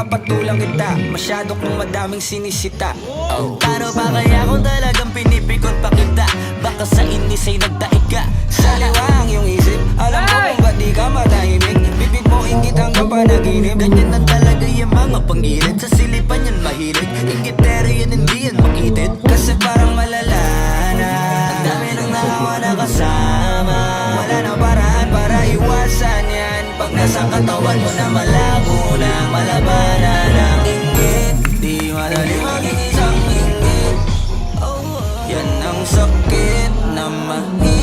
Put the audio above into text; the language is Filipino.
papatulang kita. Masyado kong madaming sinisita. Paano ba kaya kung talagang pinipikot pa kita? Baka sa inis ay nagdaig ka. Saliwa ang iyong isip. Alam ko kung ba't di ka matahimik. Bibig mo ingit hanggang panaginip. Ganyan na talaga yung mga panggilid. Sa silipan yan mahilig. Ingitero yan hindi yan makitid. Kasi parang malala na ang dami nang nakawa na kasama. Wala nang paraan para iwasan yan. Pag nasa katawan mo na malabo na malabanan ang inggit. Di madali maging isang inggit. Yan ang sakit na mahirap.